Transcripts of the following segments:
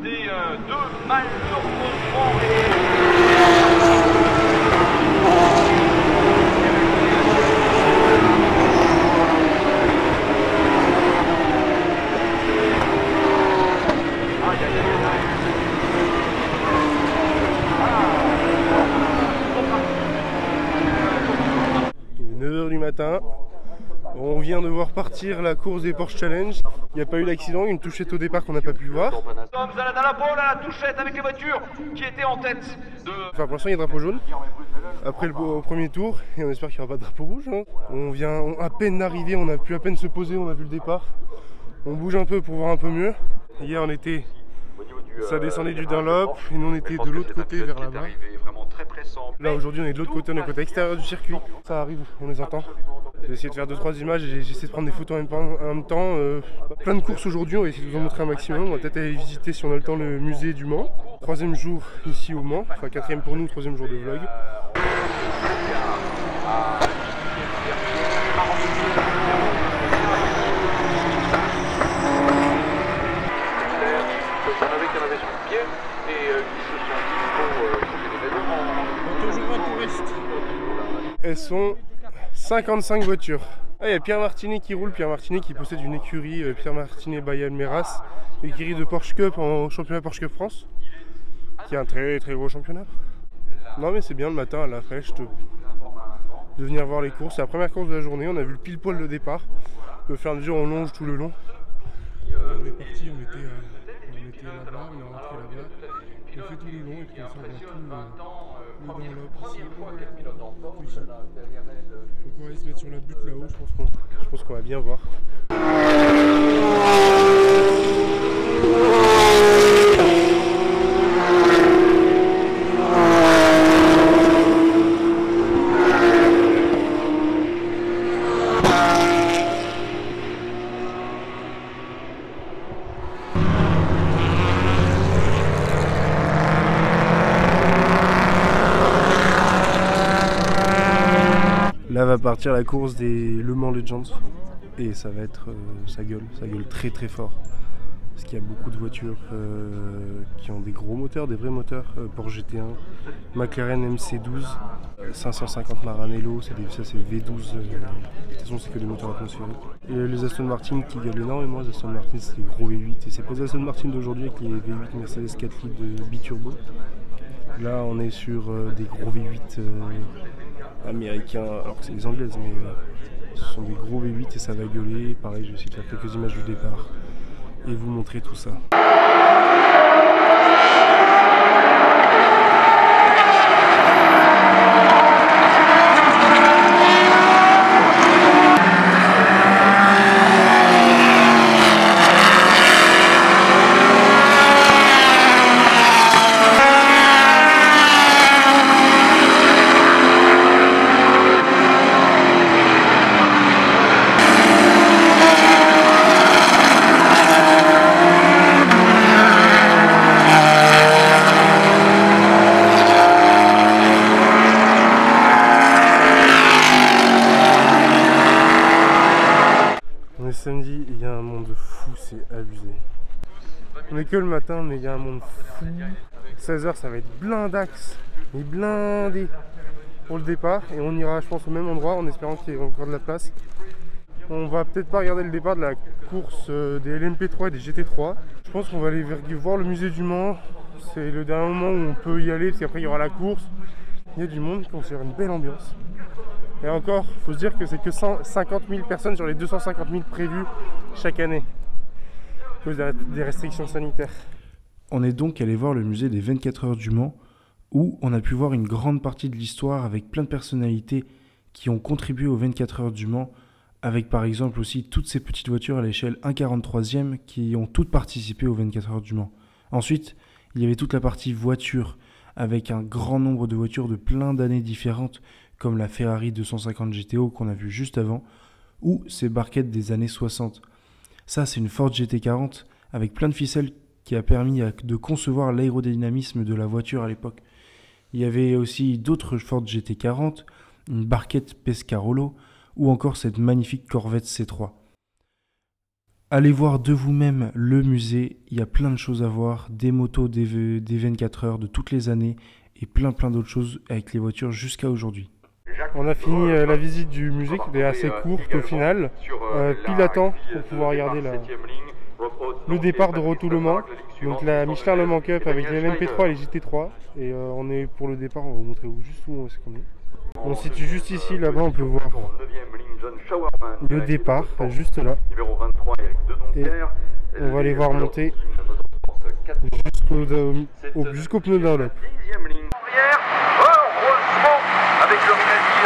des deux malheureusement. Il est 9 h du matin. On vient de voir partir la course des Porsche Challenge. Il n'y a pas eu d'accident, une touchette au départ qu'on n'a pas pu voir. Nous sommes dans la pole à la touchette avec les voitures qui étaient en tête de... Enfin, pour l'instant, il y a drapeau jaune après au premier tour et on espère qu'il n'y aura pas de drapeau rouge. Hein. On vient à peine d'arriver, on a pu à peine se poser, on a vu le départ. On bouge un peu pour voir un peu mieux. Hier, on était... Ça descendait du Dunlop et nous on était de l'autre côté vers là-bas. Là aujourd'hui on est de l'autre côté, on est côté extérieur du circuit. Ça arrive, on les entend. J'ai essayé de faire 2-3 images et j'ai essayé de prendre des photos en même temps. Plein de courses aujourd'hui, on va essayer de vous en montrer un maximum. On va peut-être aller visiter si on a le temps le musée du Mans. 3e jour ici au Mans, enfin 4e pour nous, 3e jour de vlog. Elles sont 55 voitures. Ah, il y a Pierre Martinet qui roule, Pierre Martinet qui possède une écurie, Pierre Martinet by Almeras, écurie de Porsche Cup en championnat Porsche Cup France, qui est un très gros championnat. Non mais c'est bien le matin à la fraîche de venir voir les courses. C'est la première course de la journée, on a vu le pile poil de départ. De faire mesure, on longe tout le long. On est parti, on était là-bas, on est rentré là-bas. On fait tout le long et puis on voit tout le Dunlop ici. Donc on va aller se mettre sur la butte là-haut, je pense qu'on va bien voir. Là va partir la course des Le Mans Legends et ça va être, ça gueule très fort parce qu'il y a beaucoup de voitures qui ont des gros moteurs, des vrais moteurs, Porsche GT1, McLaren MC12, 550 Maranello, ça c'est V12, de toute façon c'est que des moteurs atmosphériques. Et les Aston Martin qui gueulent énormément, les Aston Martin c'est les gros V8 et c'est pas les Aston Martin d'aujourd'hui avec les V8 Mercedes 4 litres de biturbo. Là on est sur des gros V8 américains, alors que c'est les anglaises, mais ce sont des gros V8 et ça va gueuler. Pareil, je vais essayer de faire quelques images du départ et vous montrer tout ça. Samedi, il y a un monde fou, c'est abusé. On est que le matin, mais il y a un monde fou. 16 h, ça va être blindax, mais blindé pour le départ. Et on ira, je pense, au même endroit en espérant qu'il y ait encore de la place. On va peut-être pas regarder le départ de la course des LMP3 et des GT3. Je pense qu'on va aller voir le musée du Mans. C'est le dernier moment où on peut y aller, parce qu'après il y aura la course. Il y a du monde, on va faire une belle ambiance. Et encore, il faut se dire que c'est que 150 000 personnes sur les 250 000 prévues chaque année, à cause des restrictions sanitaires. On est donc allé voir le musée des 24 heures du Mans, où on a pu voir une grande partie de l'histoire avec plein de personnalités qui ont contribué aux 24 heures du Mans, avec par exemple aussi toutes ces petites voitures à l'échelle 1/43e qui ont toutes participé aux 24 heures du Mans. Ensuite, il y avait toute la partie voiture, avec un grand nombre de voitures de plein d'années différentes, comme la Ferrari 250 GTO qu'on a vu juste avant, ou ces barquettes des années 60. Ça, c'est une Ford GT40 avec plein de ficelles qui a permis de concevoir l'aérodynamisme de la voiture à l'époque. Il y avait aussi d'autres Ford GT40, une barquette Pescarolo, ou encore cette magnifique Corvette C3. Allez voir de vous-même le musée, il y a plein de choses à voir, des motos, des 24 heures de toutes les années et plein d'autres choses avec les voitures jusqu'à aujourd'hui. On a fini la visite du musée qui était assez courte au final, pile à temps pour pouvoir regarder le départ de Retout-Le-Mans, donc la Michelin Le Mans Cup avec les LMP3 et les JT3, et on est pour le départ, on va vous montrer juste où c'est qu'on est. On se situe juste ici, là-bas on peut voir le départ, juste là, et on va les voir monter jusqu'au pneu d'enveloppe. Heureusement, avec le Rinaldi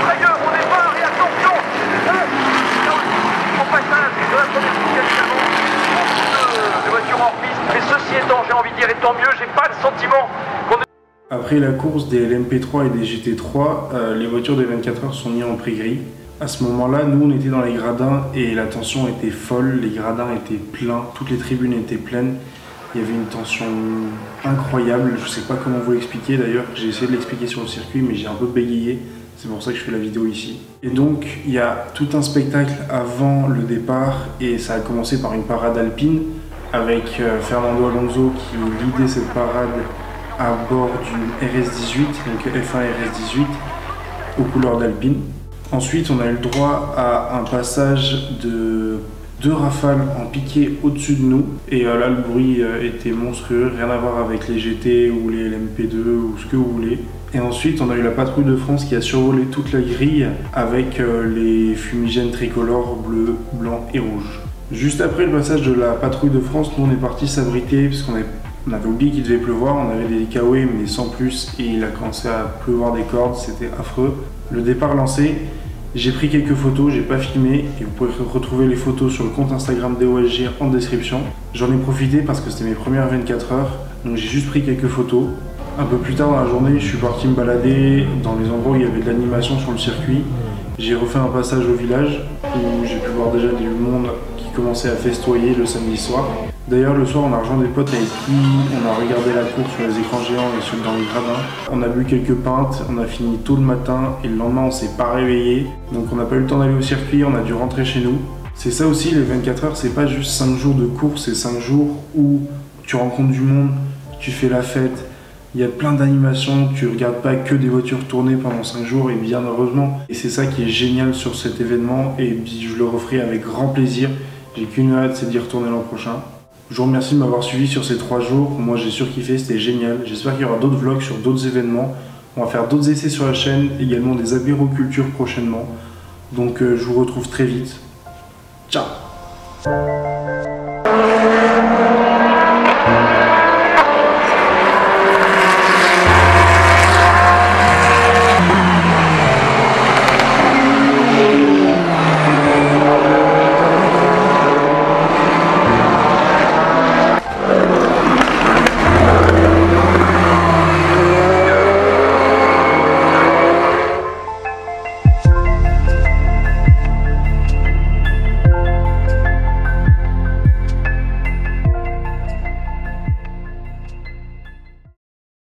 ailleurs au départ et attention au passage de la première filiale également de voitures hors piste, mais ceci étant, j'ai envie de dire, et tant mieux, j'ai pas le sentiment qu'on est... Après la course des LMP3 et des GT3, les voitures des 24 heures sont mises en prix gris. À ce moment-là, nous on était dans les gradins et la tension était folle, les gradins étaient pleins, toutes les tribunes étaient pleines. Il y avait une tension incroyable, je ne sais pas comment vous l'expliquer d'ailleurs, j'ai essayé de l'expliquer sur le circuit mais j'ai un peu bégayé, c'est pour ça que je fais la vidéo ici. Et donc il y a tout un spectacle avant le départ et ça a commencé par une parade alpine avec Fernando Alonso qui lidait cette parade à bord du RS18, donc F1 RS18 aux couleurs d'Alpine. Ensuite on a eu le droit à un passage de 2 rafales en piqué au-dessus de nous et là le bruit était monstrueux, rien à voir avec les GT ou les LMP2 ou ce que vous voulez. Et ensuite on a eu la patrouille de France qui a survolé toute la grille avec les fumigènes tricolores bleu, blanc et rouge. Juste après le passage de la patrouille de France, nous on est parti s'abriter parce qu'on avait oublié qu'il devait pleuvoir, on avait des Kawaii mais sans plus et il a commencé à pleuvoir des cordes, c'était affreux. Le départ lancé, j'ai pris quelques photos, j'ai pas filmé et vous pouvez retrouver les photos sur le compte Instagram d'EOSG en description. J'en ai profité parce que c'était mes premières 24 heures, donc j'ai juste pris quelques photos. Un peu plus tard dans la journée, je suis parti me balader dans les endroits où il y avait de l'animation sur le circuit. J'ai refait un passage au village où j'ai pu voir déjà du monde qui commençait à festoyer le samedi soir. D'ailleurs le soir on a rejoint des potes avec qui on a regardé la course sur les écrans géants et dans les gradins. On a bu quelques pintes, on a fini tôt le matin et le lendemain on s'est pas réveillé. Donc on n'a pas eu le temps d'aller au circuit, on a dû rentrer chez nous. C'est ça aussi les 24 heures, c'est pas juste 5 jours de course, c'est 5 jours où tu rencontres du monde, tu fais la fête. Il y a plein d'animations, tu regardes pas que des voitures tournées pendant 5 jours et bien heureusement. Et c'est ça qui est génial sur cet événement et je le referai avec grand plaisir. J'ai qu'une hâte, c'est d'y retourner l'an prochain. Je vous remercie de m'avoir suivi sur ces 3 jours. Moi j'ai surkiffé, c'était génial. J'espère qu'il y aura d'autres vlogs sur d'autres événements. On va faire d'autres essais sur la chaîne, également des apérocultures prochainement. Donc je vous retrouve très vite. Ciao!